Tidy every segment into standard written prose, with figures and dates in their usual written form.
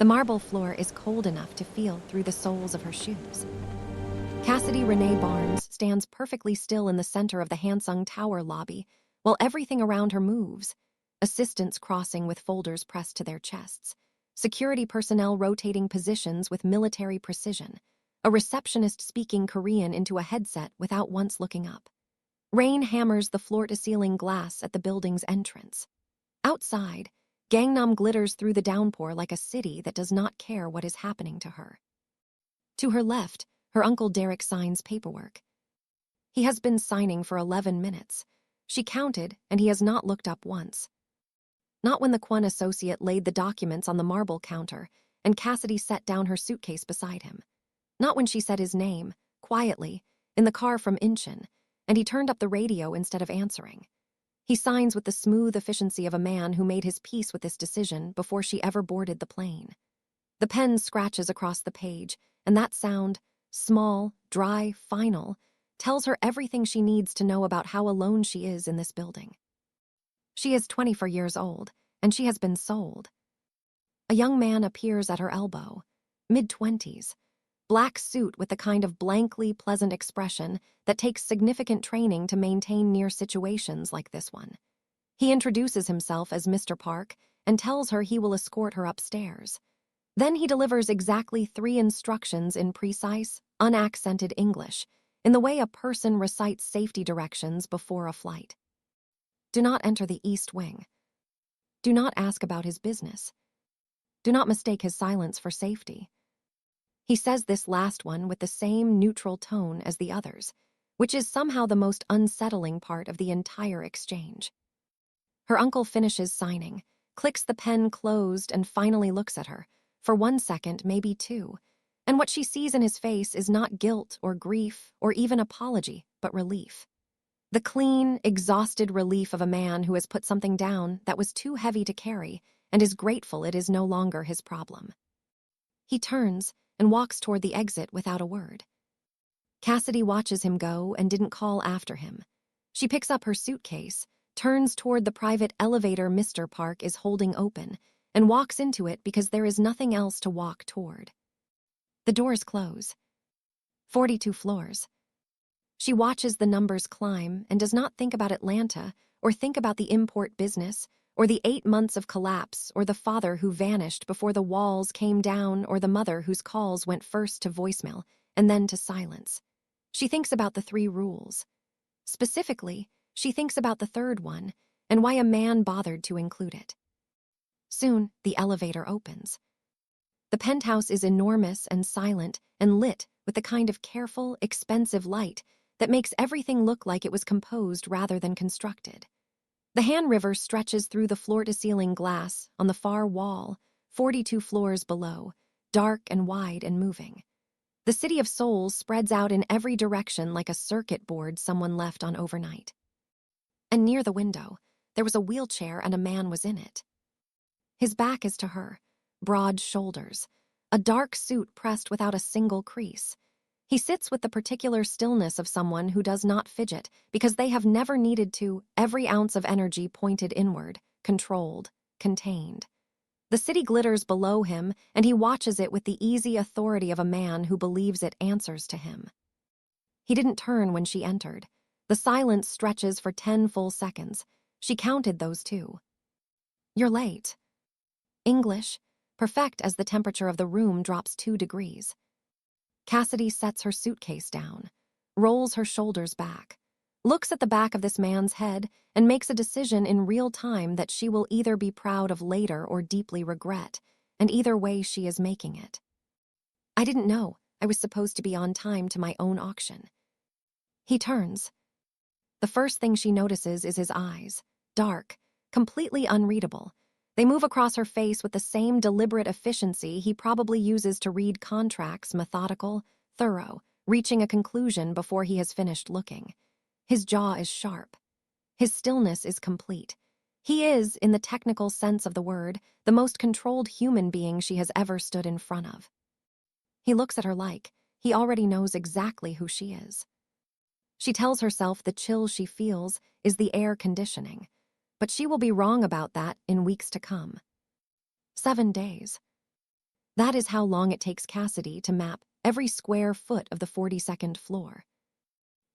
The marble floor is cold enough to feel through the soles of her shoes. Cassidy Barnes stands perfectly still in the center of the Hansung Tower lobby, while everything around her moves. Assistants crossing with folders pressed to their chests. Security personnel rotating positions with military precision. A receptionist speaking Korean into a headset without once looking up. Rain hammers the floor-to-ceiling glass at the building's entrance. Outside, Gangnam glitters through the downpour like a city that does not care what is happening to her. To her left, her Uncle Derek signs paperwork. He has been signing for 11 minutes. She counted, and he has not looked up once. Not when the Kwon associate laid the documents on the marble counter, and Cassidy set down her suitcase beside him. Not when she said his name, quietly, in the car from Incheon, and he turned up the radio instead of answering. He signs with the smooth efficiency of a man who made his peace with this decision before she ever boarded the plane. The pen scratches across the page, and that sound, small, dry, final, tells her everything she needs to know about how alone she is in this building. She is 24 years old, and she has been sold. A young man appears at her elbow, mid-20s, black suit with the kind of blankly pleasant expression that takes significant training to maintain near situations like this one. He introduces himself as Mr. Park and tells her he will escort her upstairs. Then he delivers exactly 3 instructions in precise, unaccented English, in the way a person recites safety directions before a flight. Do not enter the East Wing. Do not ask about his business. Do not mistake his silence for safety. He says this last one with the same neutral tone as the others, which is somehow the most unsettling part of the entire exchange. Her uncle finishes signing, clicks the pen closed, and finally looks at her, for 1 second, maybe 2, and what she sees in his face is not guilt or grief or even apology, but relief. The clean, exhausted relief of a man who has put something down that was too heavy to carry and is grateful it is no longer his problem. He turns and walks toward the exit without a word. Cassidy watches him go and didn't call after him. She picks up her suitcase, turns toward the private elevator Mr. Park is holding open, and walks into it because there is nothing else to walk toward. The doors close. 42 floors. She watches the numbers climb and does not think about Atlanta or think about the import business or the 8 months of collapse or the father who vanished before the walls came down or the mother whose calls went first to voicemail and then to silence. She thinks about the 3 rules. Specifically, she thinks about the 3rd one and why a man bothered to include it. Soon, the elevator opens. The penthouse is enormous and silent and lit with the kind of careful, expensive light that makes everything look like it was composed rather than constructed. The Han River stretches through the floor-to-ceiling glass on the far wall, 42 floors below, dark and wide and moving. The city of Seoul spreads out in every direction like a circuit board someone left on overnight. And near the window, there was a wheelchair and a man was in it. His back is to her, broad shoulders, a dark suit pressed without a single crease. He sits with the particular stillness of someone who does not fidget because they have never needed to, every ounce of energy pointed inward, controlled, contained. The city glitters below him, and he watches it with the easy authority of a man who believes it answers to him. He didn't turn when she entered. The silence stretches for 10 full seconds. She counted those 2. You're late. English, perfect as the temperature of the room drops 2 degrees. Cassidy sets her suitcase down, rolls her shoulders back, looks at the back of this man's head, and makes a decision in real time that she will either be proud of later or deeply regret, and either way she is making it. I didn't know I was supposed to be on time to my own auction. He turns. The first thing she notices is his eyes, dark, completely unreadable. They move across her face with the same deliberate efficiency he probably uses to read contracts, methodical, thorough, reaching a conclusion before he has finished looking. His jaw is sharp. His stillness is complete. He is, in the technical sense of the word, the most controlled human being she has ever stood in front of. He looks at her like he already knows exactly who she is. She tells herself the chill she feels is the air conditioning, but she will be wrong about that in weeks to come. 7 days. That is how long it takes Cassidy to map every square foot of the 42nd floor.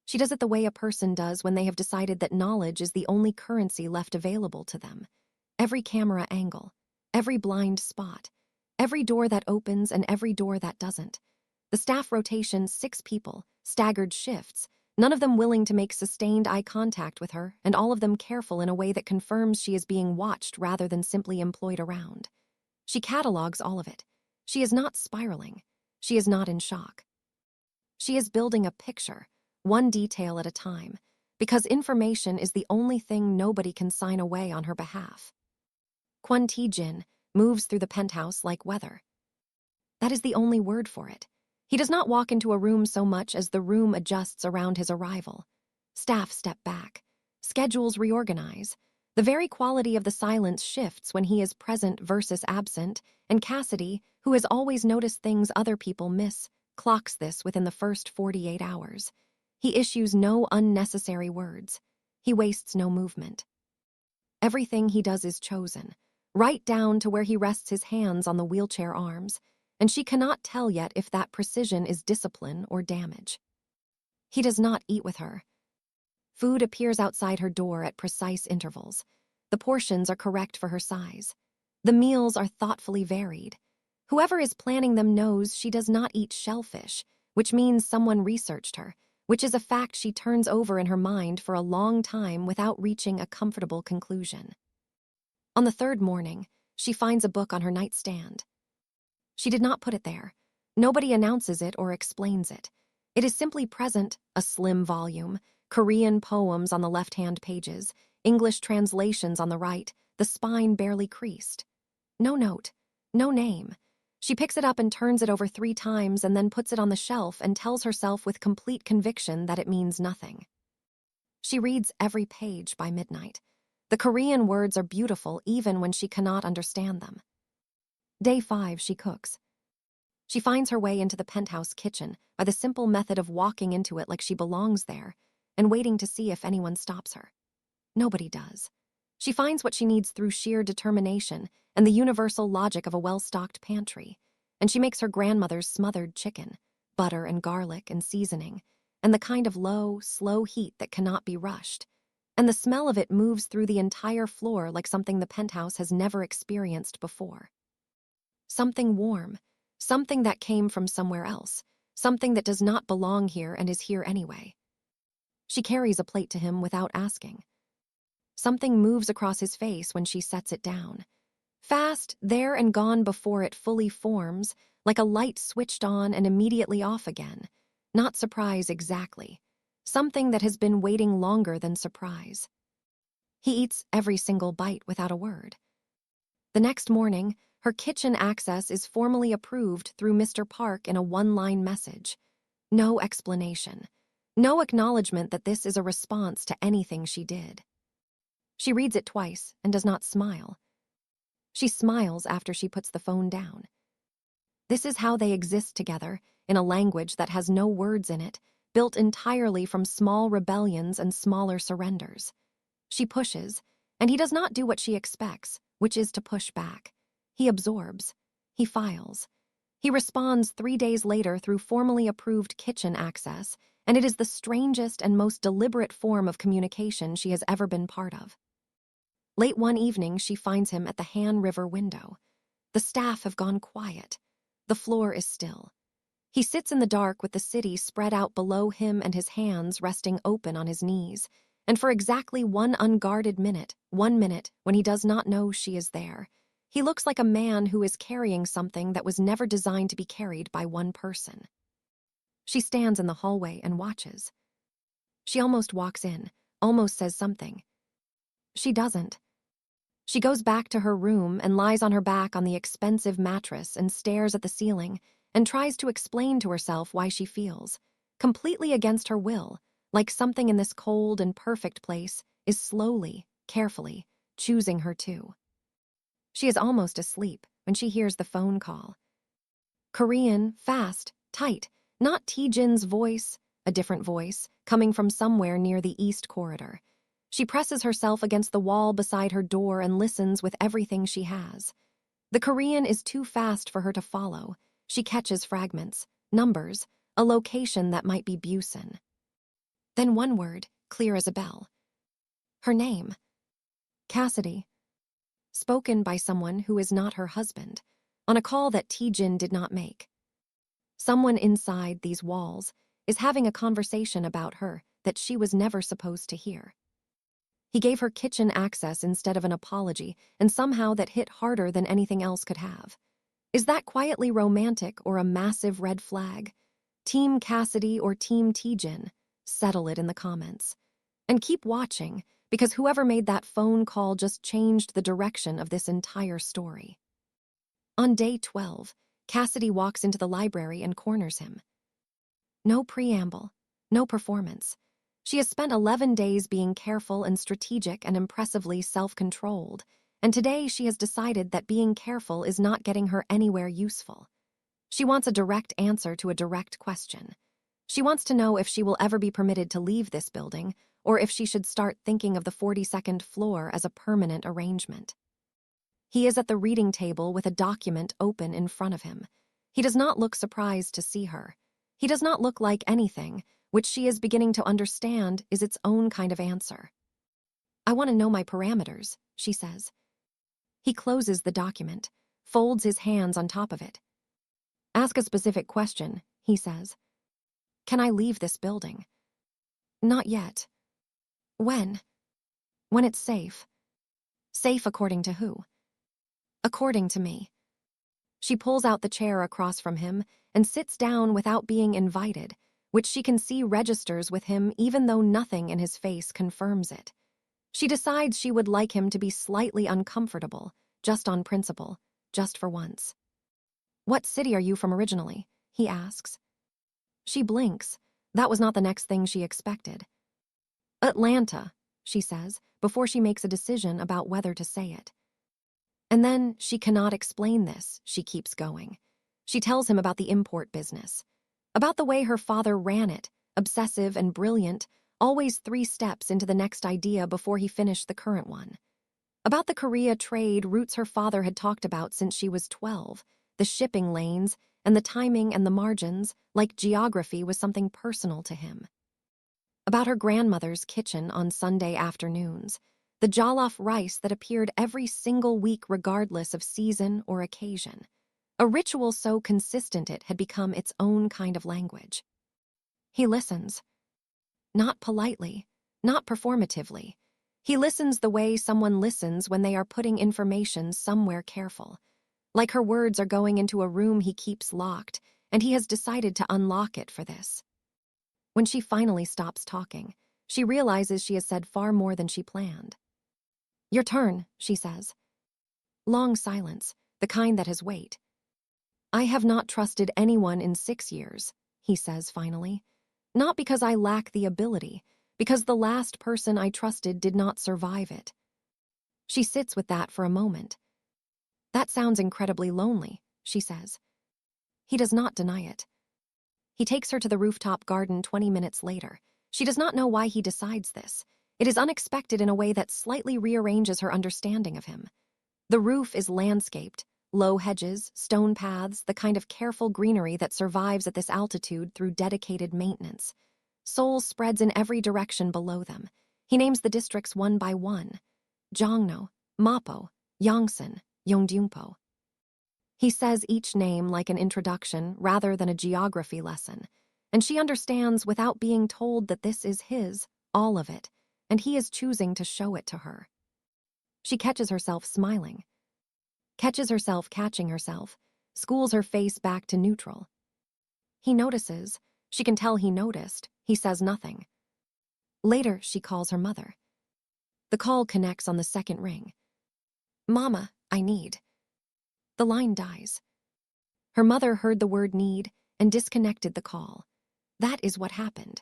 She does it the way a person does when they have decided that knowledge is the only currency left available to them. Every camera angle, every blind spot, every door that opens and every door that doesn't. The staff rotation, 6 people, staggered shifts, none of them willing to make sustained eye contact with her, and all of them careful in a way that confirms she is being watched rather than simply employed around. She catalogs all of it. She is not spiraling. She is not in shock. She is building a picture, one detail at a time, because information is the only thing nobody can sign away on her behalf. Kwon Tae-jin moves through the penthouse like weather. That is the only word for it. He does not walk into a room so much as the room adjusts around his arrival. Staff step back. Schedules reorganize. The very quality of the silence shifts when he is present versus absent, and Cassidy, who has always noticed things other people miss, clocks this within the first 48 hours. He issues no unnecessary words. He wastes no movement. Everything he does is chosen, right down to where he rests his hands on the wheelchair arms, and she cannot tell yet if that precision is discipline or damage. He does not eat with her. Food appears outside her door at precise intervals. The portions are correct for her size. The meals are thoughtfully varied. Whoever is planning them knows she does not eat shellfish, which means someone researched her, which is a fact she turns over in her mind for a long time without reaching a comfortable conclusion. On the 3rd morning, she finds a book on her nightstand. She did not put it there. Nobody announces it or explains it. It is simply present, a slim volume, Korean poems on the left-hand pages, English translations on the right, the spine barely creased. No note, no name. She picks it up and turns it over 3 times and then puts it on the shelf and tells herself with complete conviction that it means nothing. She reads every page by midnight. The Korean words are beautiful even when she cannot understand them. Day 5, she cooks. She finds her way into the penthouse kitchen by the simple method of walking into it like she belongs there and waiting to see if anyone stops her. Nobody does. She finds what she needs through sheer determination and the universal logic of a well-stocked pantry, and she makes her grandmother's smothered chicken, butter and garlic and seasoning, and the kind of low, slow heat that cannot be rushed, and the smell of it moves through the entire floor like something the penthouse has never experienced before. Something warm, something that came from somewhere else, something that does not belong here and is here anyway. She carries a plate to him without asking. Something moves across his face when she sets it down. Fast, there and gone before it fully forms, like a light switched on and immediately off again. Not surprise exactly. Something that has been waiting longer than surprise. He eats every single bite without a word. The next morning, her kitchen access is formally approved through Mr. Park in a 1-line message. No explanation. No acknowledgement that this is a response to anything she did. She reads it twice and does not smile. She smiles after she puts the phone down. This is how they exist together, in a language that has no words in it, built entirely from small rebellions and smaller surrenders. She pushes, and he does not do what she expects, which is to push back. He absorbs. He files. He responds 3 days later through formally approved kitchen access, and it is the strangest and most deliberate form of communication she has ever been part of. Late one evening, she finds him at the Han River window. The staff have gone quiet. The floor is still. He sits in the dark with the city spread out below him and his hands resting open on his knees, and for exactly 1 unguarded minute, 1 minute, when he does not know she is there, he looks like a man who is carrying something that was never designed to be carried by one person. She stands in the hallway and watches. She almost walks in, almost says something. She doesn't. She goes back to her room and lies on her back on the expensive mattress and stares at the ceiling and tries to explain to herself why she feels, completely against her will, like something in this cold and perfect place is slowly, carefully, choosing her too. She is almost asleep when she hears the phone call. Korean, fast, tight, not Tae-jin's voice, a different voice, coming from somewhere near the east corridor. She presses herself against the wall beside her door and listens with everything she has. The Korean is too fast for her to follow. She catches fragments, numbers, a location that might be Busan. Then one word, clear as a bell. Her name. Cassidy. Spoken by someone who is not her husband, on a call that Tae-jin did not make. Someone inside these walls is having a conversation about her that she was never supposed to hear. He gave her kitchen access instead of an apology, and somehow that hit harder than anything else could have. Is that quietly romantic or a massive red flag? Team Cassidy or Team Tae-jin? Settle it in the comments. And keep watching, because whoever made that phone call just changed the direction of this entire story. On day 12, Cassidy walks into the library and corners him. No preamble, no performance. She has spent 11 days being careful and strategic and impressively self-controlled, and today she has decided that being careful is not getting her anywhere useful. She wants a direct answer to a direct question. She wants to know if she will ever be permitted to leave this building, or if she should start thinking of the 42nd floor as a permanent arrangement. He is at the reading table with a document open in front of him. He does not look surprised to see her. He does not look like anything, which she is beginning to understand is its own kind of answer. I want to know my parameters, she says. He closes the document, folds his hands on top of it. Ask a specific question, he says. Can I leave this building? Not yet. When? When it's safe. Safe according to who? According to me. She pulls out the chair across from him and sits down without being invited, which she can see registers with him even though nothing in his face confirms it. She decides she would like him to be slightly uncomfortable, just on principle, just for once. What city are you from originally? He asks. She blinks. That was not the next thing she expected. Atlanta, she says, before she makes a decision about whether to say it. And then she cannot explain this, she keeps going. She tells him about the import business, about the way her father ran it, obsessive and brilliant, always 3 steps into the next idea before he finished the current one. About the Korea trade routes her father had talked about since she was 12, the shipping lanes, and the timing and the margins, like geography was something personal to him. About her grandmother's kitchen on Sunday afternoons, the jollof rice that appeared every single week regardless of season or occasion. A ritual so consistent it had become its own kind of language. He listens. Not politely, not performatively. He listens the way someone listens when they are putting information somewhere careful. Like her words are going into a room he keeps locked, and he has decided to unlock it for this. When she finally stops talking, she realizes she has said far more than she planned. Your turn, she says. Long silence, the kind that has weight. I have not trusted anyone in 6 years, he says finally. Not because I lack the ability, because the last person I trusted did not survive it. She sits with that for a moment. That sounds incredibly lonely, she says. He does not deny it. He takes her to the rooftop garden 20 minutes later. She does not know why he decides this. It is unexpected in a way that slightly rearranges her understanding of him. The roof is landscaped, low hedges, stone paths, the kind of careful greenery that survives at this altitude through dedicated maintenance. Seoul spreads in every direction below them. He names the districts one by one. Jongno, Mapo, Yongsan, Yongdyungpo. He says each name like an introduction rather than a geography lesson, and she understands without being told that this is his, all of it, and he is choosing to show it to her. She catches herself smiling. Catches herself catching herself, schools her face back to neutral. He notices. She can tell he noticed. He says nothing. Later, she calls her mother. The call connects on the second ring. Mama, I need. The line dies. Her mother heard the word need and disconnected the call. That is what happened.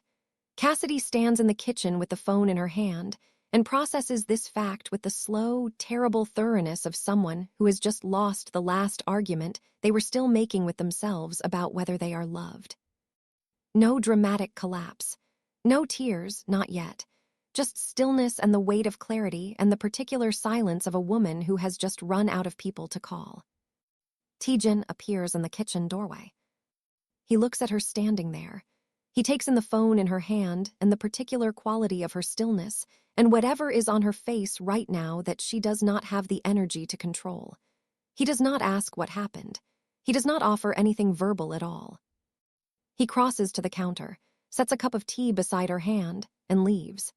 Cassidy stands in the kitchen with the phone in her hand and processes this fact with the slow, terrible thoroughness of someone who has just lost the last argument they were still making with themselves about whether they are loved. No dramatic collapse. No tears, not yet. Just stillness and the weight of clarity and the particular silence of a woman who has just run out of people to call. Tae-jin appears in the kitchen doorway. He looks at her standing there. He takes in the phone in her hand and the particular quality of her stillness and whatever is on her face right now that she does not have the energy to control. He does not ask what happened. He does not offer anything verbal at all. He crosses to the counter, sets a cup of tea beside her hand, and leaves.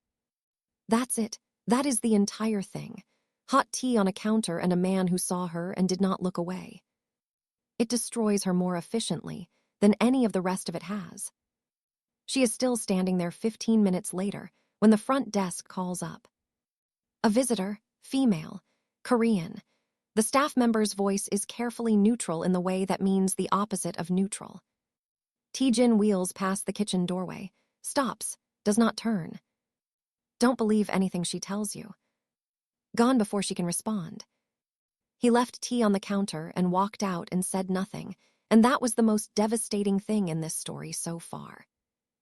That's it. That is the entire thing. Hot tea on a counter and a man who saw her and did not look away. It destroys her more efficiently than any of the rest of it has. She is still standing there 15 minutes later when the front desk calls up. A visitor, female, Korean. The staff member's voice is carefully neutral in the way that means the opposite of neutral. Tae-jin wheels past the kitchen doorway, stops, does not turn. Don't believe anything she tells you. Gone before she can respond. He left tea on the counter and walked out and said nothing, and that was the most devastating thing in this story so far.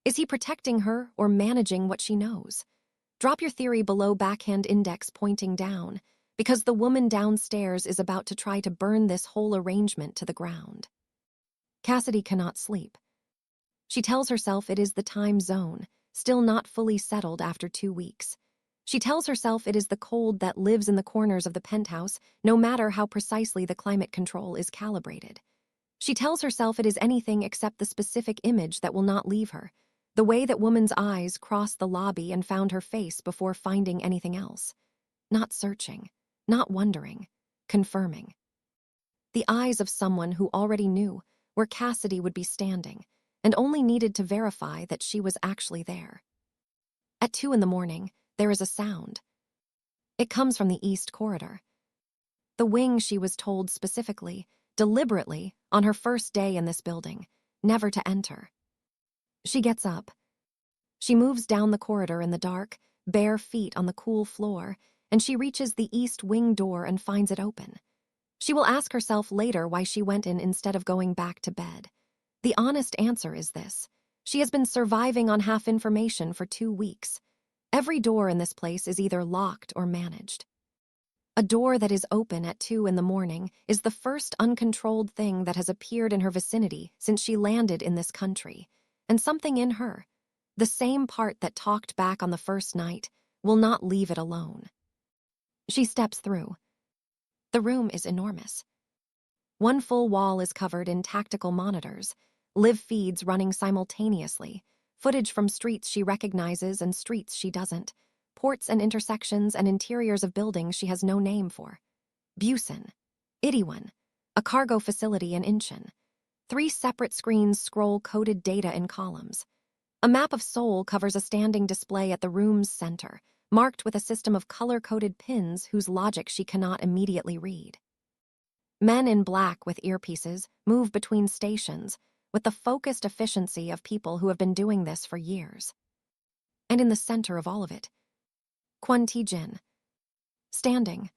Is he protecting her or managing what she knows? Drop your theory below backhand index pointing down, because the woman downstairs is about to try to burn this whole arrangement to the ground. Cassidy cannot sleep. She tells herself it is the time zone, still not fully settled after 2 weeks. She tells herself it is the cold that lives in the corners of the penthouse, no matter how precisely the climate control is calibrated. She tells herself it is anything except the specific image that will not leave her, the way that woman's eyes crossed the lobby and found her face before finding anything else. Not searching, not wondering, confirming. The eyes of someone who already knew where Cassidy would be standing and only needed to verify that she was actually there. At 2 a.m, there is a sound. It comes from the east corridor. The wing she was told specifically, deliberately, on her first day in this building, never to enter. She gets up. She moves down the corridor in the dark, bare feet on the cool floor, and she reaches the east wing door and finds it open. She will ask herself later why she went in instead of going back to bed. The honest answer is this. She has been surviving on half information for 2 weeks. Every door in this place is either locked or managed. A door that is open at 2 a.m. is the first uncontrolled thing that has appeared in her vicinity since she landed in this country, and something in her, the same part that talked back on the first night, will not leave it alone. She steps through. The room is enormous. One full wall is covered in tactical monitors, live feeds running simultaneously, footage from streets she recognizes and streets she doesn't, ports and intersections and interiors of buildings she has no name for. Busan, Itaewon, a cargo facility in Incheon. 3 separate screens scroll coded data in columns. A map of Seoul covers a standing display at the room's center, marked with a system of color-coded pins whose logic she cannot immediately read. Men in black with earpieces move between stations with the focused efficiency of people who have been doing this for years. And in the center of all of it, Kwon Tae-jin, standing,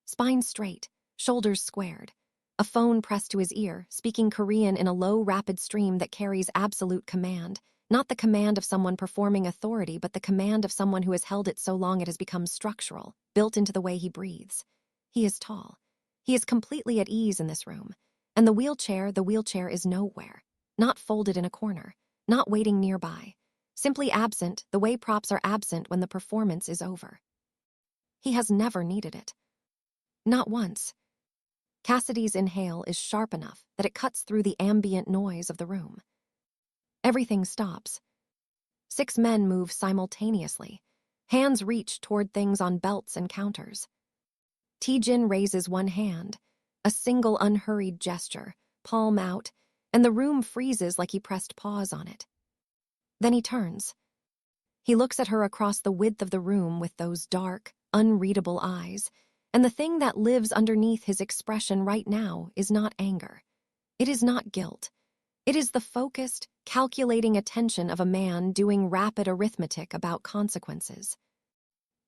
spine straight, shoulders squared, a phone pressed to his ear, speaking Korean in a low, rapid stream that carries absolute command, not the command of someone performing authority, but the command of someone who has held it so long it has become structural, built into the way he breathes. He is tall. He is completely at ease in this room, and the wheelchair is nowhere, not folded in a corner, not waiting nearby, simply absent the way props are absent when the performance is over. He has never needed it. Not once. Cassidy's inhale is sharp enough that it cuts through the ambient noise of the room. Everything stops. 6 men move simultaneously. Hands reach toward things on belts and counters. Tae-jin raises one hand, a single unhurried gesture, palm out, and the room freezes like he pressed pause on it. Then he turns. He looks at her across the width of the room with those dark, unreadable eyes, and the thing that lives underneath his expression right now is not anger. It is not guilt. It is the focused, calculating attention of a man doing rapid arithmetic about consequences.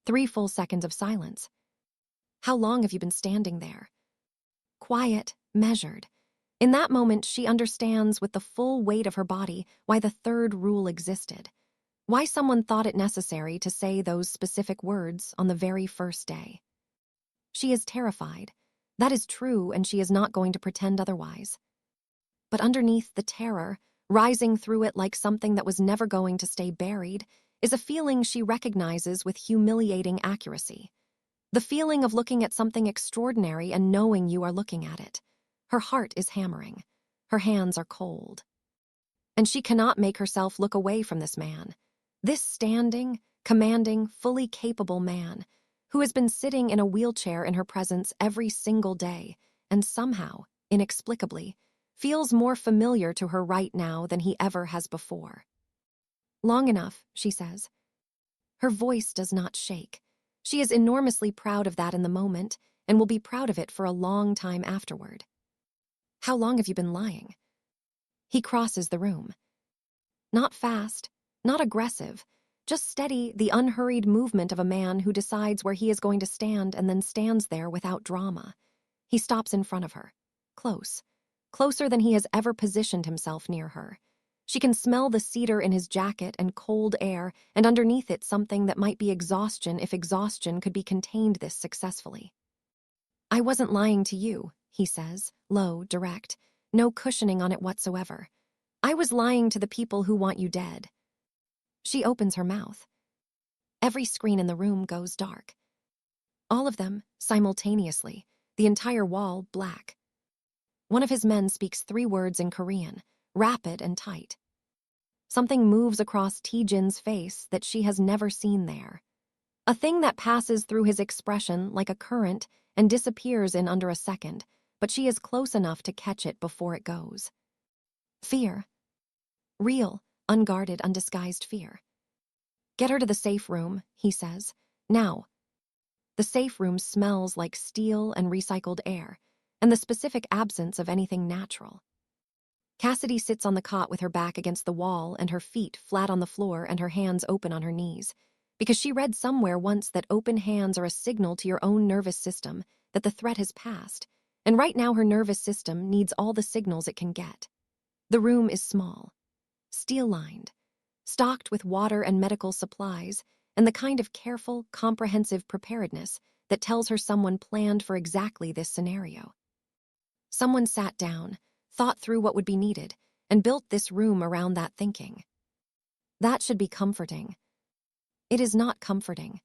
3 full seconds of silence. How long have you been standing there? Quiet, measured. In that moment, she understands with the full weight of her body why the third rule existed, why someone thought it necessary to say those specific words on the very first day. She is terrified, That is true, and she is not going to pretend otherwise. But underneath the terror, rising through it like something that was never going to stay buried, is a feeling she recognizes with humiliating accuracy. The feeling of looking at something extraordinary and knowing you are looking at it. Her heart is hammering. Her hands are cold. And she cannot make herself look away from this man. This standing, commanding, fully capable man, who has been sitting in a wheelchair in her presence every single day, and somehow, inexplicably, feels more familiar to her right now than he ever has before. Long enough, she says. Her voice does not shake. She is enormously proud of that in the moment, and will be proud of it for a long time afterward. How long have you been lying? He crosses the room. Not fast, not aggressive, just steady, the unhurried movement of a man who decides where he is going to stand and then stands there without drama. He stops in front of her, close, closer than he has ever positioned himself near her. She can smell the cedar in his jacket and cold air, and underneath it something that might be exhaustion if exhaustion could be contained this successfully. I wasn't lying to you, he says, low, direct, no cushioning on it whatsoever. I was lying to the people who want you dead. She opens her mouth. Every screen in the room goes dark. All of them, simultaneously, the entire wall black. One of his men speaks 3 words in Korean, rapid and tight. Something moves across Tae-jin's face that she has never seen there. A thing that passes through his expression like a current and disappears in under a second, but she is close enough to catch it before it goes. Fear. Real, unguarded, undisguised fear. Get her to the safe room, he says. Now. The safe room smells like steel and recycled air, and the specific absence of anything natural. Cassidy sits on the cot with her back against the wall and her feet flat on the floor and her hands open on her knees, because she read somewhere once that open hands are a signal to your own nervous system that the threat has passed, and right now her nervous system needs all the signals it can get. The room is small, steel-lined, stocked with water and medical supplies, and the kind of careful, comprehensive preparedness that tells her someone planned for exactly this scenario. Someone sat down, thought through what would be needed, and built this room around that thinking. That should be comforting. It is not comforting.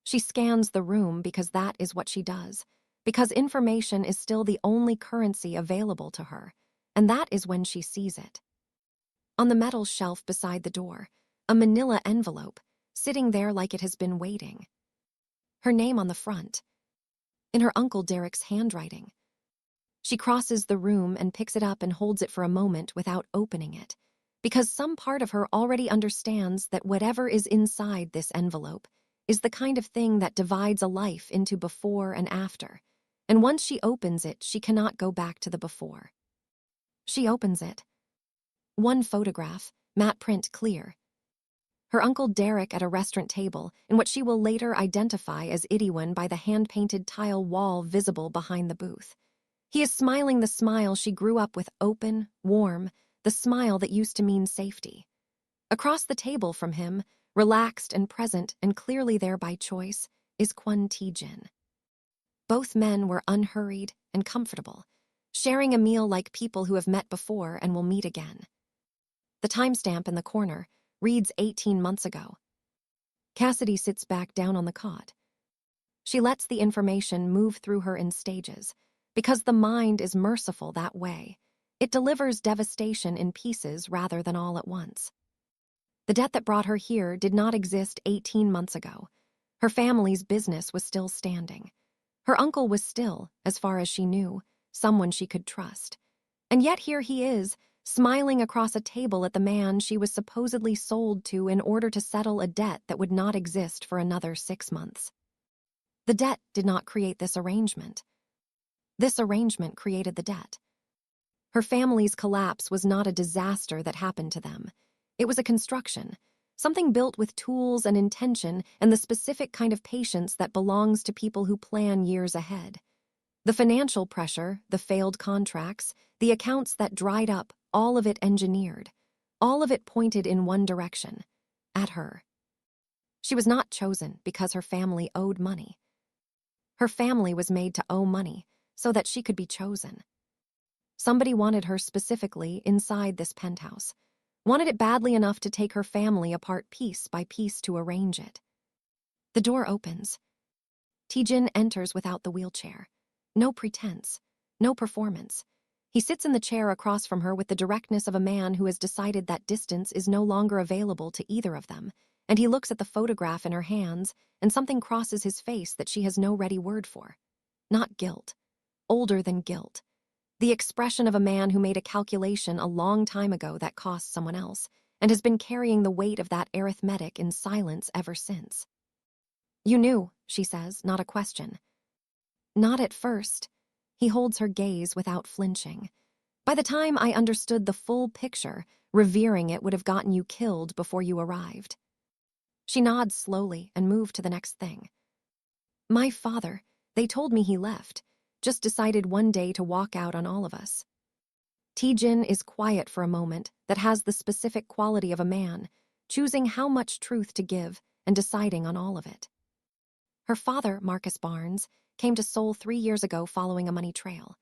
She scans the room because that is what she does, because information is still the only currency available to her, and that is when she sees it. On the metal shelf beside the door, a manila envelope, sitting there like it has been waiting. Her name on the front, in her Uncle Derek's handwriting. She crosses the room and picks it up and holds it for a moment without opening it, because some part of her already understands that whatever is inside this envelope is the kind of thing that divides a life into before and after, and once she opens it, she cannot go back to the before. She opens it. One photograph, matte print clear. Her Uncle Derek at a restaurant table in what she will later identify as Itaewon by the hand-painted tile wall visible behind the booth. He is smiling the smile she grew up with, open, warm, the smile that used to mean safety. Across the table from him, relaxed and present and clearly there by choice, is Kwon Tae-jin. Both men were unhurried and comfortable, sharing a meal like people who have met before and will meet again. The timestamp in the corner reads 18 months ago. Cassidy sits back down on the cot. She lets the information move through her in stages, because the mind is merciful that way. It delivers devastation in pieces rather than all at once. The debt that brought her here did not exist 18 months ago. Her family's business was still standing. Her uncle was still, as far as she knew, someone she could trust. And yet here he is, smiling across a table at the man she was supposedly sold to in order to settle a debt that would not exist for another 6 months. The debt did not create this arrangement. This arrangement created the debt. Her family's collapse was not a disaster that happened to them. It was a construction, something built with tools and intention and the specific kind of patience that belongs to people who plan years ahead. The financial pressure, the failed contracts, the accounts that dried up, all of it engineered. All of it pointed in one direction, at her. She was not chosen because her family owed money. Her family was made to owe money, so that she could be chosen. Somebody wanted her specifically inside this penthouse, wanted it badly enough to take her family apart piece by piece to arrange it. The door opens. Taejin enters without the wheelchair. No pretense, no performance. He sits in the chair across from her with the directness of a man who has decided that distance is no longer available to either of them, and he looks at the photograph in her hands, and something crosses his face that she has no ready word for. Not guilt. Older than guilt. The expression of a man who made a calculation a long time ago that cost someone else, and has been carrying the weight of that arithmetic in silence ever since. "You knew," she says, not a question. "Not at first." He holds her gaze without flinching. "By the time I understood the full picture, revering it would have gotten you killed before you arrived." She nods slowly and moves to the next thing. "My father, they told me he left, just decided one day to walk out on all of us." Taejin is quiet for a moment that has the specific quality of a man, choosing how much truth to give and deciding on all of it. Her father, Marcus Barnes, came to Seoul 3 years ago following a money trail.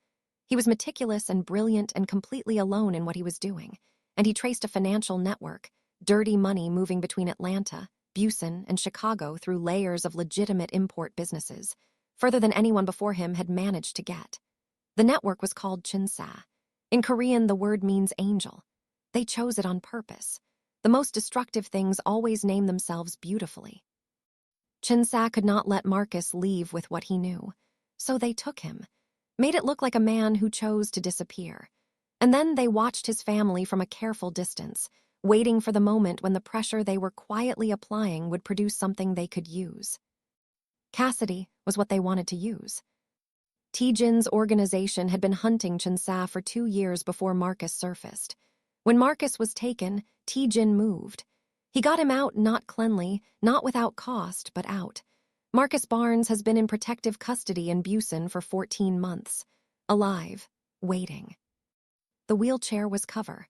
He was meticulous and brilliant and completely alone in what he was doing, and he traced a financial network, dirty money moving between Atlanta, Busan, and Chicago through layers of legitimate import businesses, further than anyone before him had managed to get. The network was called Chinsa. In Korean, the word means angel. They chose it on purpose. The most destructive things always name themselves beautifully. Chinsa could not let Marcus leave with what he knew, so they took him, made it look like a man who chose to disappear. And then they watched his family from a careful distance, waiting for the moment when the pressure they were quietly applying would produce something they could use. Cassidy was what they wanted to use. Taejin's organization had been hunting Chinsa for 2 years before Marcus surfaced. When Marcus was taken, Taejin moved. He got him out not cleanly, not without cost, but out. Marcus Barnes has been in protective custody in Busan for 14 months. Alive, waiting. The wheelchair was cover.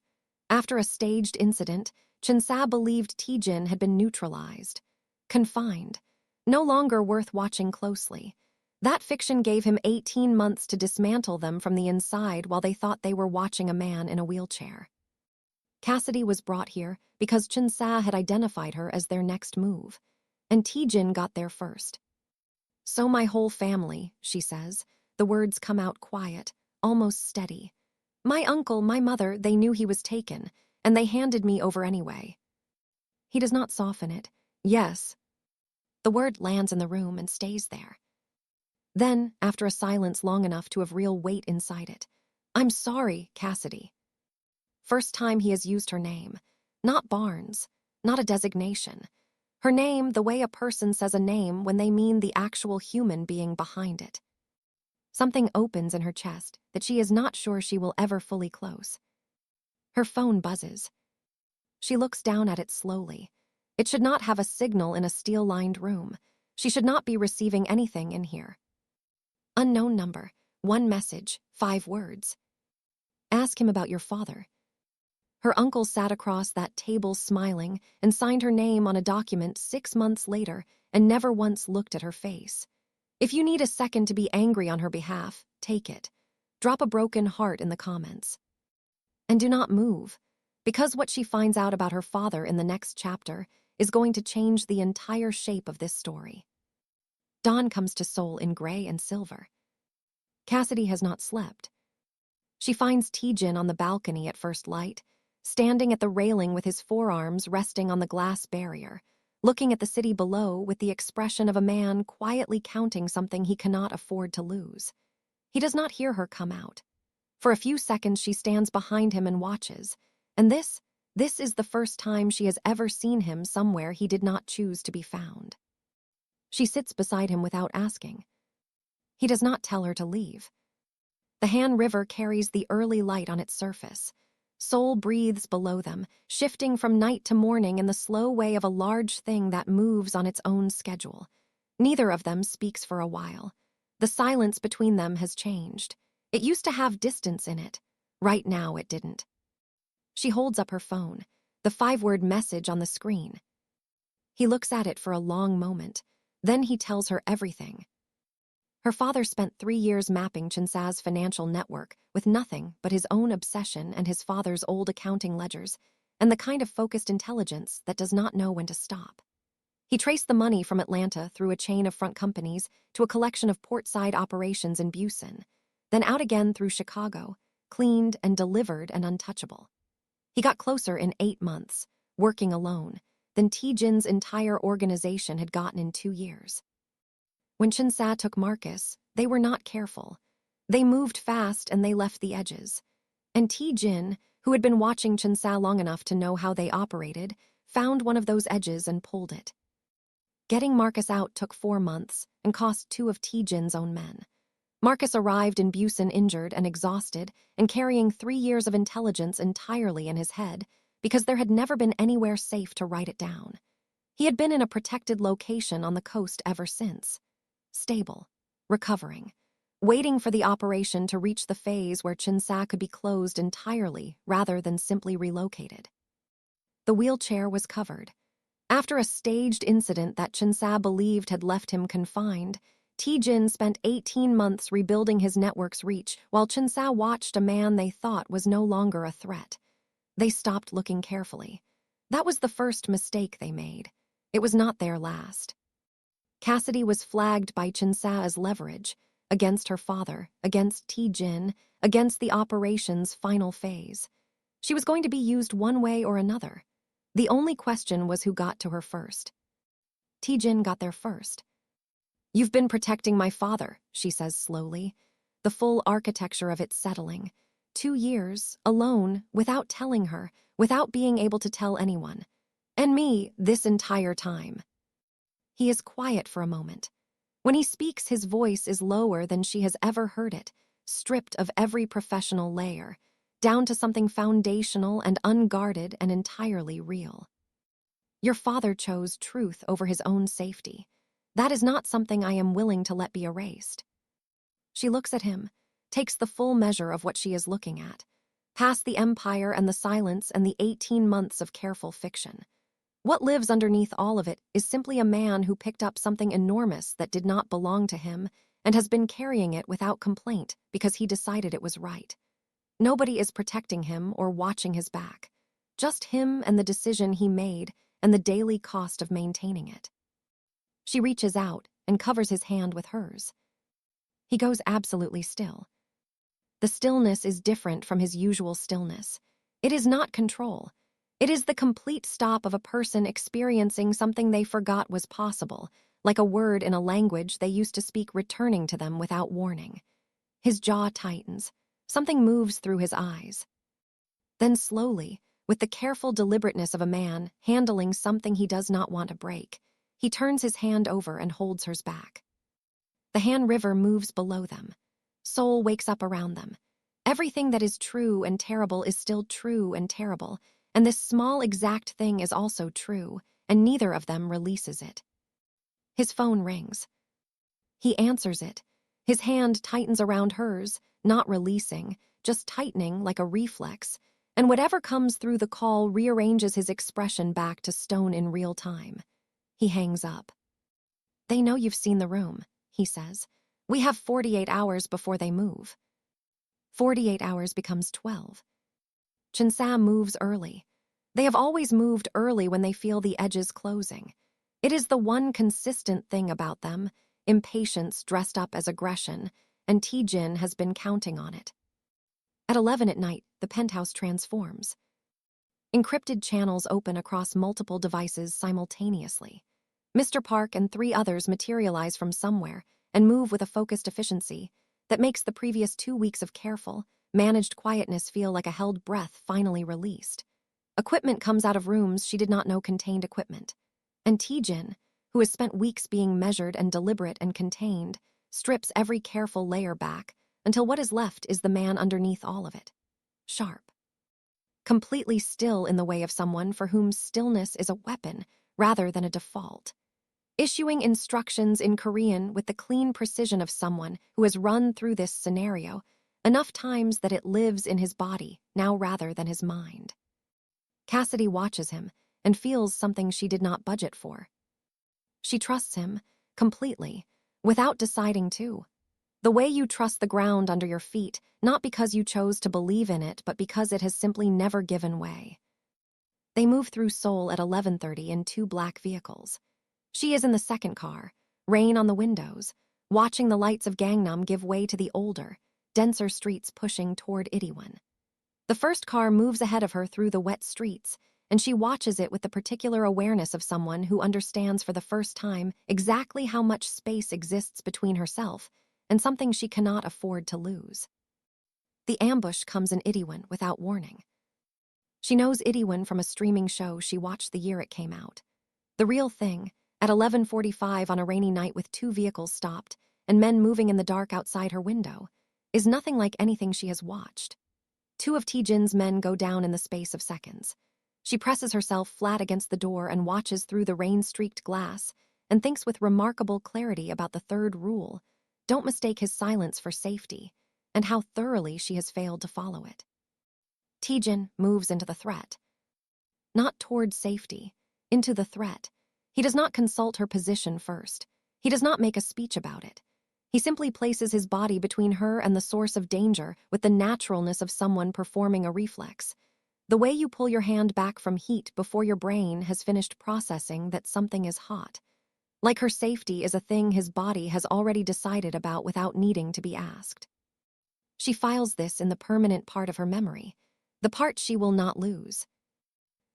After a staged incident, Chinsa believed Taejin had been neutralized. Confined. No longer worth watching closely. That fiction gave him 18 months to dismantle them from the inside while they thought they were watching a man in a wheelchair. Cassidy was brought here because Chinsa had identified her as their next move, and Taejin got there first. "So my whole family," she says. The words come out quiet, almost steady. "My uncle, my mother, they knew he was taken, and they handed me over anyway." He does not soften it. "Yes." The word lands in the room and stays there. Then, after a silence long enough to have real weight inside it, "I'm sorry, Cassidy." First time he has used her name. Not Barnes, not a designation. Her name, the way a person says a name when they mean the actual human being behind it. Something opens in her chest that she is not sure she will ever fully close. Her phone buzzes. She looks down at it slowly. It should not have a signal in a steel-lined room. She should not be receiving anything in here. Unknown number, 1 message, 5 words. "Ask him about your father." Her uncle sat across that table smiling and signed her name on a document 6 months later and never once looked at her face. If you need a second to be angry on her behalf, take it. Drop a broken heart in the comments. And do not move, because what she finds out about her father in the next chapter is going to change the entire shape of this story. Dawn comes to Seoul in gray and silver. Cassidy has not slept. She finds Taejin on the balcony at first light, standing at the railing with his forearms resting on the glass barrier, looking at the city below with the expression of a man quietly counting something he cannot afford to lose. He does not hear her come out. For a few seconds she stands behind him and watches, and this is the first time she has ever seen him somewhere he did not choose to be found. She sits beside him without asking. He does not tell her to leave. The Han River carries the early light on its surface. Seoul breathes below them, shifting from night to morning in the slow way of a large thing that moves on its own schedule. Neither of them speaks for a while. The silence between them has changed. It used to have distance in it. Right now it didn't. She holds up her phone, the 5-word message on the screen. He looks at it for a long moment. Then he tells her everything. Her father spent 3 years mapping Chinsa's financial network with nothing but his own obsession and his father's old accounting ledgers, and the kind of focused intelligence that does not know when to stop. He traced the money from Atlanta through a chain of front companies to a collection of portside operations in Busan, then out again through Chicago, cleaned and delivered and untouchable. He got closer in 8 months, working alone, than T-Jin's entire organization had gotten in 2 years. When Chinsa took Marcus, they were not careful. They moved fast and they left the edges. And T-Jin, who had been watching Chinsa long enough to know how they operated, found one of those edges and pulled it. Getting Marcus out took 4 months and cost 2 of T-Jin's own men. Marcus arrived in Busan injured and exhausted and carrying 3 years of intelligence entirely in his head because there had never been anywhere safe to write it down. He had been in a protected location on the coast ever since. Stable, recovering, waiting for the operation to reach the phase where Chinsa could be closed entirely rather than simply relocated. The wheelchair was covered. After a staged incident that Chinsa believed had left him confined, T-Jin spent 18 months rebuilding his network's reach while Chinsa watched a man they thought was no longer a threat. They stopped looking carefully. That was the first mistake they made. It was not their last. Cassidy was flagged by Chinsa as leverage, against her father, against T-Jin, against the operation's final phase. She was going to be used one way or another. The only question was who got to her first. T-Jin got there first. "You've been protecting my father," she says slowly, the full architecture of it settling. 2 years, alone, without telling her, without being able to tell anyone. And me, this entire time. He is quiet for a moment. When he speaks, his voice is lower than she has ever heard it, stripped of every professional layer, down to something foundational and unguarded and entirely real. "Your father chose truth over his own safety. That is not something I am willing to let be erased." She looks at him, takes the full measure of what she is looking at, past the empire and the silence and the 18 months of careful fiction. What lives underneath all of it is simply a man who picked up something enormous that did not belong to him and has been carrying it without complaint because he decided it was right. Nobody is protecting him or watching his back. Just him and the decision he made and the daily cost of maintaining it. She reaches out and covers his hand with hers. He goes absolutely still. The stillness is different from his usual stillness. It is not control. It is the complete stop of a person experiencing something they forgot was possible, like a word in a language they used to speak returning to them without warning. His jaw tightens. Something moves through his eyes. Then slowly, with the careful deliberateness of a man handling something he does not want to break, he turns his hand over and holds hers back. The Han River moves below them. Seoul wakes up around them. Everything that is true and terrible is still true and terrible, and this small exact thing is also true, and neither of them releases it. His phone rings. He answers it. His hand tightens around hers, not releasing, just tightening like a reflex, and whatever comes through the call rearranges his expression back to stone in real time. He hangs up. "They know you've seen the room," he says. "We have 48 hours before they move." 48 hours becomes 12. Chinsa moves early. They have always moved early when they feel the edges closing. It is the one consistent thing about them, impatience dressed up as aggression, and T-Jin has been counting on it. At 11 at night, the penthouse transforms. Encrypted channels open across multiple devices simultaneously. Mr. Park and 3 others materialize from somewhere and move with a focused efficiency that makes the previous 2 weeks of careful, managed quietness feel like a held breath finally released. Equipment comes out of rooms she did not know contained equipment. And T-Jin, who has spent weeks being measured and deliberate and contained, strips every careful layer back until what is left is the man underneath all of it. Sharp. Completely still in the way of someone for whom stillness is a weapon rather than a default. Issuing instructions in Korean with the clean precision of someone who has run through this scenario enough times that it lives in his body now rather than his mind. Cassidy watches him and feels something she did not budget for. She trusts him completely, without deciding to. The way you trust the ground under your feet, not because you chose to believe in it, but because it has simply never given way. They move through Seoul at 11:30 in 2 black vehicles. She is in the second car, rain on the windows, watching the lights of Gangnam give way to the older, denser streets pushing toward Itaewon. The first car moves ahead of her through the wet streets, and she watches it with the particular awareness of someone who understands for the first time exactly how much space exists between herself and something she cannot afford to lose. The ambush comes in Itaewon without warning. She knows Itaewon from a streaming show she watched the year it came out. The real thing, at 11:45 on a rainy night with 2 vehicles stopped and men moving in the dark outside her window, is nothing like anything she has watched. 2 of Taejin's men go down in the space of seconds. She presses herself flat against the door and watches through the rain-streaked glass and thinks with remarkable clarity about the third rule: don't mistake his silence for safety, and how thoroughly she has failed to follow it. Taejin moves into the threat. Not toward safety, into the threat. He does not consult her position first. He does not make a speech about it. He simply places his body between her and the source of danger with the naturalness of someone performing a reflex. The way you pull your hand back from heat before your brain has finished processing that something is hot. Like her safety is a thing his body has already decided about without needing to be asked. She files this in the permanent part of her memory, the part she will not lose.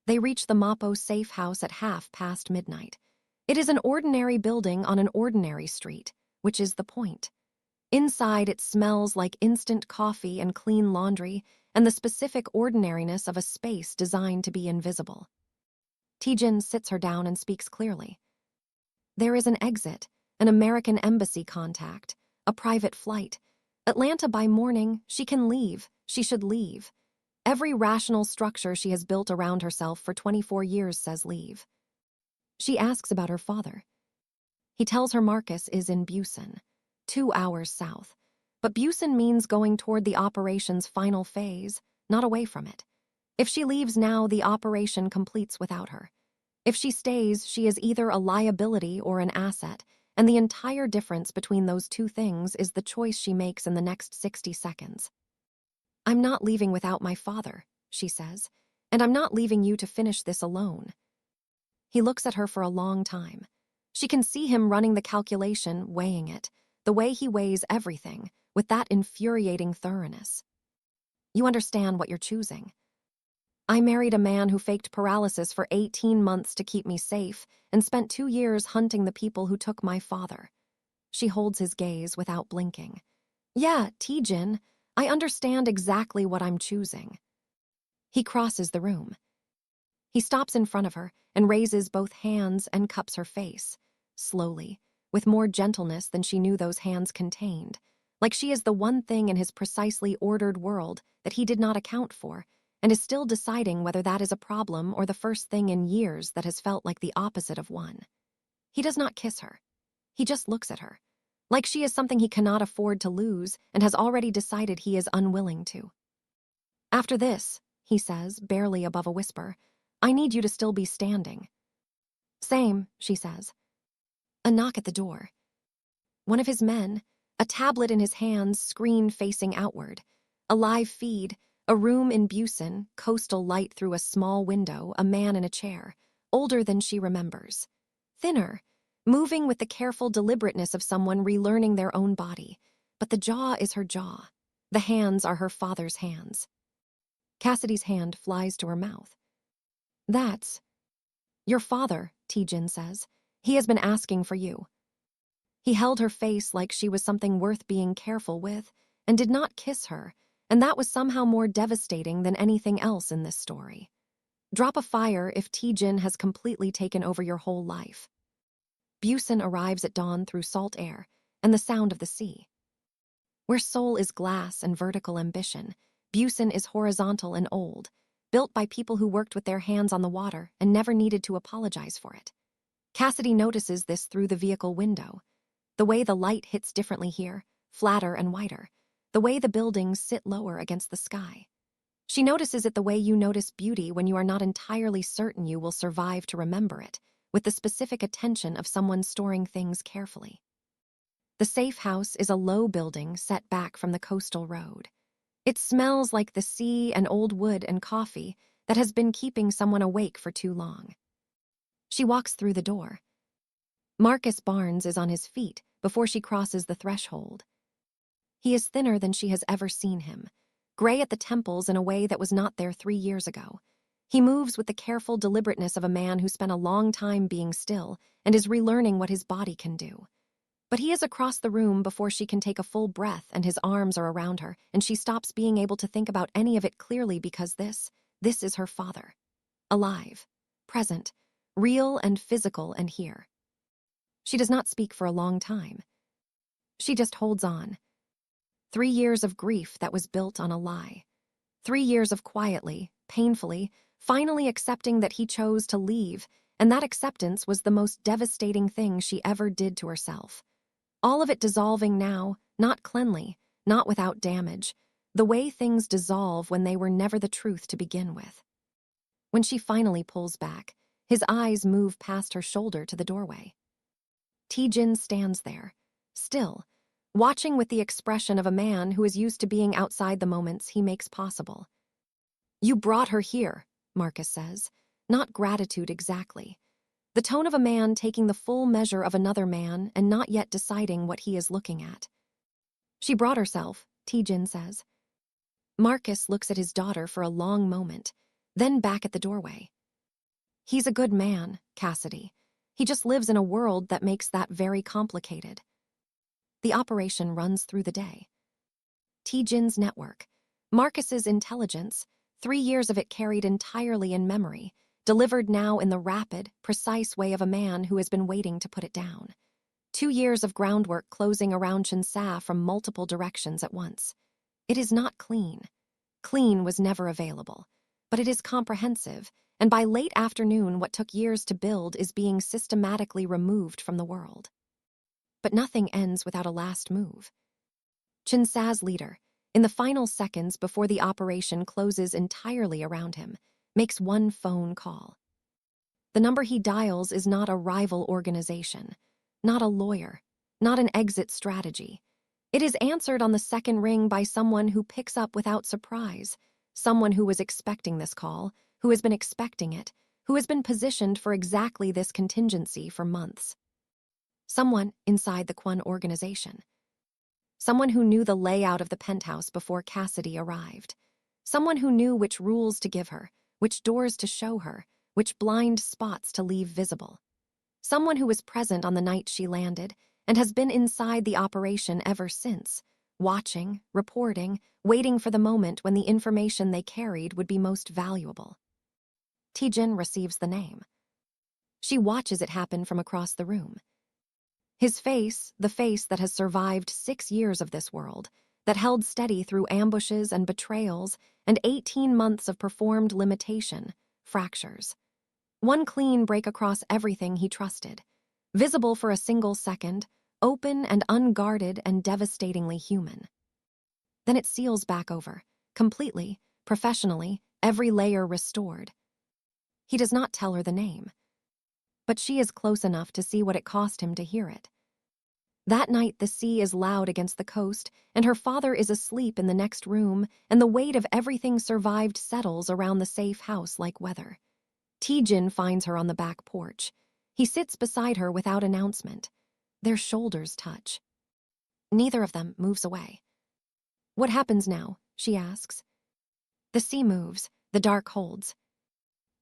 They reach the Mapo safe house at midnight. It is an ordinary building on an ordinary street, which is the point. Inside, it smells like instant coffee and clean laundry and the specific ordinariness of a space designed to be invisible. Taejin sits her down and speaks clearly. There is an exit, an American embassy contact, a private flight. Atlanta by morning, she can leave, she should leave. Every rational structure she has built around herself for 24 years says leave. She asks about her father. He tells her Marcus is in Busan, 2 hours south. But Busan means going toward the operation's final phase, not away from it. If she leaves now, the operation completes without her. If she stays, she is either a liability or an asset, and the entire difference between those two things is the choice she makes in the next 60 seconds. I'm not leaving without my father, she says, and I'm not leaving you to finish this alone. He looks at her for a long time. She can see him running the calculation, weighing it, the way he weighs everything, with that infuriating thoroughness. You understand what you're choosing. I married a man who faked paralysis for 18 months to keep me safe and spent 2 years hunting the people who took my father. She holds his gaze without blinking. Yeah, Taejin, I understand exactly what I'm choosing. He crosses the room. He stops in front of her and raises both hands and cups her face, slowly, with more gentleness than she knew those hands contained, like she is the one thing in his precisely ordered world that he did not account for, and is still deciding whether that is a problem or the first thing in years that has felt like the opposite of one. He does not kiss her. He just looks at her, like she is something he cannot afford to lose and has already decided he is unwilling to. After this, he says, barely above a whisper, I need you to still be standing. Same, she says. A knock at the door. One of his men, a tablet in his hands, screen facing outward. A live feed, a room in Busan, coastal light through a small window, a man in a chair, older than she remembers. Thinner, moving with the careful deliberateness of someone relearning their own body. But the jaw is her jaw. The hands are her father's hands. Cassidy's hand flies to her mouth. That's your father, Taejin says. He has been asking for you. He held her face like she was something worth being careful with, and did not kiss her, and that was somehow more devastating than anything else in this story. Drop a fire if Taejin has completely taken over your whole life. Busan arrives at dawn through salt air and the sound of the sea. Where Seoul is glass and vertical ambition, Busan is horizontal and old, built by people who worked with their hands on the water and never needed to apologize for it. Cassidy notices this through the vehicle window. The way the light hits differently here, flatter and wider. The way the buildings sit lower against the sky. She notices it the way you notice beauty when you are not entirely certain you will survive to remember it, with the specific attention of someone storing things carefully. The safe house is a low building set back from the coastal road. It smells like the sea and old wood and coffee that has been keeping someone awake for too long. She walks through the door. Marcus Barnes is on his feet before she crosses the threshold. He is thinner than she has ever seen him, gray at the temples in a way that was not there 3 years ago. He moves with the careful deliberateness of a man who spent a long time being still and is relearning what his body can do. But he is across the room before she can take a full breath, and his arms are around her, and she stops being able to think about any of it clearly because this is her father. Alive, present, real and physical and here. She does not speak for a long time. She just holds on. 3 years of grief that was built on a lie. 3 years of quietly, painfully, finally accepting that he chose to leave, and that acceptance was the most devastating thing she ever did to herself. All of it dissolving now, not cleanly, not without damage, the way things dissolve when they were never the truth to begin with. When she finally pulls back, his eyes move past her shoulder to the doorway. Tae-jin stands there, still, watching with the expression of a man who is used to being outside the moments he makes possible. "You brought her here," Marcus says, not gratitude exactly. The tone of a man taking the full measure of another man and not yet deciding what he is looking at. "She brought herself," Tae-jin says. Marcus looks at his daughter for a long moment, then back at the doorway. "He's a good man, Cassidy. He just lives in a world that makes that very complicated." The operation runs through the day. Tae-jin's network, Marcus's intelligence, 3 years of it carried entirely in memory, delivered now in the rapid, precise way of a man who has been waiting to put it down. 2 years of groundwork closing around Chinsa from multiple directions at once. It is not clean. Clean was never available. But it is comprehensive, and by late afternoon what took years to build is being systematically removed from the world. But nothing ends without a last move. Chinsa's leader, in the final seconds before the operation closes entirely around him, makes one phone call. The number he dials is not a rival organization, not a lawyer, not an exit strategy. It is answered on the second ring by someone who picks up without surprise, someone who was expecting this call, who has been expecting it, who has been positioned for exactly this contingency for months. Someone inside the Kwon organization. Someone who knew the layout of the penthouse before Cassidy arrived. Someone who knew which rules to give her, which doors to show her, which blind spots to leave visible. Someone who was present on the night she landed and has been inside the operation ever since, watching, reporting, waiting for the moment when the information they carried would be most valuable. Tae-jin receives the name. She watches it happen from across the room. His face, the face that has survived 6 years of this world, that held steady through ambushes and betrayals and 18 months of performed limitation, fractures. One clean break across everything he trusted, visible for a single second, open and unguarded and devastatingly human. Then it seals back over, completely, professionally, every layer restored. He does not tell her the name. But she is close enough to see what it cost him to hear it. That night the sea is loud against the coast, and her father is asleep in the next room, and the weight of everything survived settles around the safe house like weather. Tae-jin finds her on the back porch. He sits beside her without announcement. Their shoulders touch. Neither of them moves away. "What happens now?" she asks. The sea moves, the dark holds.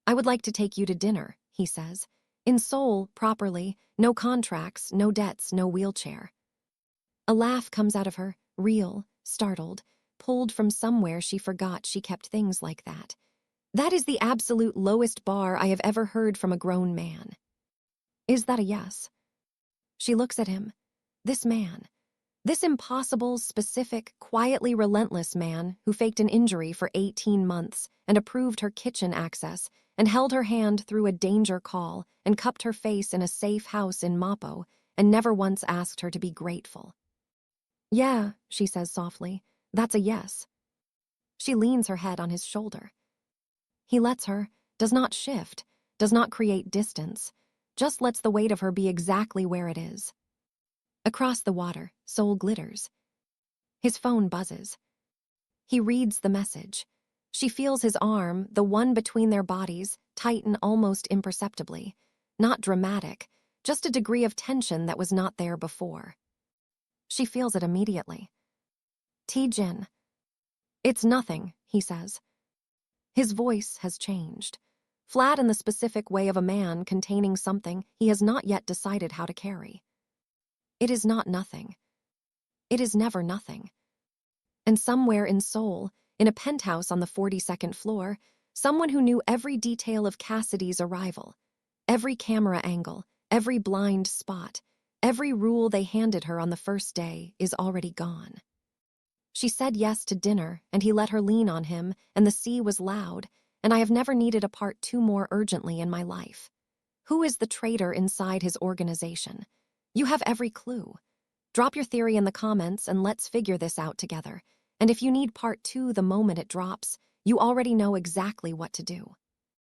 "I would like to take you to dinner," he says. "In Seoul, properly, no contracts, no debts, no wheelchair." A laugh comes out of her, real, startled, pulled from somewhere she forgot she kept things like that. That is the absolute lowest bar I have ever heard from a grown man. Is that a yes? She looks at him. This man. This impossible, specific, quietly relentless man who faked an injury for 18 months and approved her kitchen access and held her hand through a danger call and cupped her face in a safe house in Mappo and never once asked her to be grateful. "Yeah," she says softly, "that's a yes." She leans her head on his shoulder. He lets her, does not shift, does not create distance, just lets the weight of her be exactly where it is. Across the water, Seoul glitters. His phone buzzes. He reads the message. She feels his arm, the one between their bodies, tighten almost imperceptibly. Not dramatic, just a degree of tension that was not there before. She feels it immediately. T-Jin. It's nothing, he says. His voice has changed. Flat in the specific way of a man containing something he has not yet decided how to carry. It is not nothing. It is never nothing. And somewhere in Seoul, in a penthouse on the 42nd floor, someone who knew every detail of Cassidy's arrival, every camera angle, every blind spot, every rule they handed her on the first day is already gone. She said yes to dinner, and he let her lean on him, and the sea was loud, and I have never needed a part two more urgently in my life. Who is the traitor inside his organization? You have every clue. Drop your theory in the comments and let's figure this out together. And if you need part two the moment it drops, you already know exactly what to do.